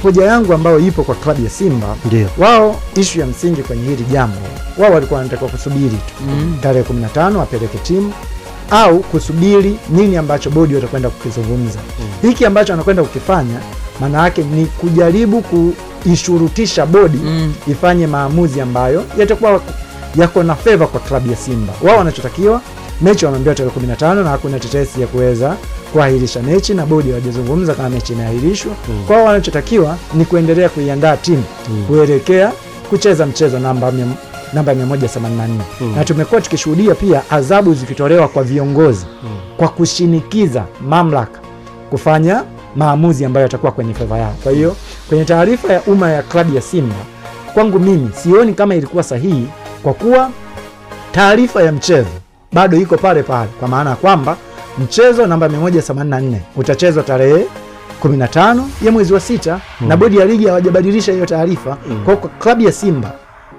hoja yangu ambayo ipo kwa klabu ya Simba, wao issue ya msingi kwenye hili jambo, wao walikuwa wanataka kusubiri tu tarehe 15 apeleke timu, au kusubiri nini ambacho bodi watakwenda kukizungumza. Hiki ambacho anakwenda kukifanya maana yake ni kujaribu kuishurutisha bodi ifanye maamuzi ambayo yatakuwa yako na favor kwa klabu ya Simba. Wao wanachotakiwa, mechi wameambiwa tarehe 15 na hakuna tetesi ya kuweza kuahirisha mechi, na bodi hawajazungumza kama mechi inaahirishwa. Kwa hiyo wanachotakiwa ni kuendelea kuiandaa timu kuelekea kucheza mchezo namba 184. Na tumekuwa tukishuhudia pia adhabu zikitolewa kwa viongozi kwa kushinikiza mamlaka kufanya maamuzi ambayo yatakuwa kwenye favor yao. Kwa hiyo kwenye taarifa ya umma ya klabu ya Simba, kwangu mimi sioni kama ilikuwa sahihi, kwa kuwa taarifa ya mchezo bado iko pale pale, kwa maana kwamba mchezo namba 184 utachezwa tarehe 15 ya mwezi wa 6 na bodi ya ligi hawajabadilisha hiyo taarifa. Kwa klabu ya Simba,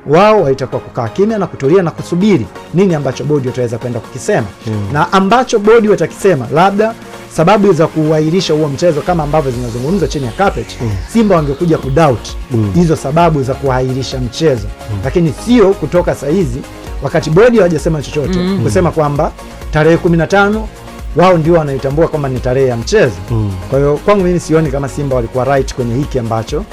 wao walitakiwa kukaa kimya na kutulia na kusubiri nini ambacho bodi wataweza kwenda kukisema, na ambacho bodi watakisema, labda sababu za kuahirisha huo mchezo kama ambavyo zinazungumzwa chini ya carpet, Simba wangekuja kudoubt hizo sababu za kuahirisha mchezo, lakini sio kutoka saizi wakati bodi hawajasema chochote kusema kwamba tarehe 15 wao ndio wanaitambua kama ni tarehe ya mchezo. Kwa hiyo kwangu mimi sioni kama Simba walikuwa right kwenye hiki ambacho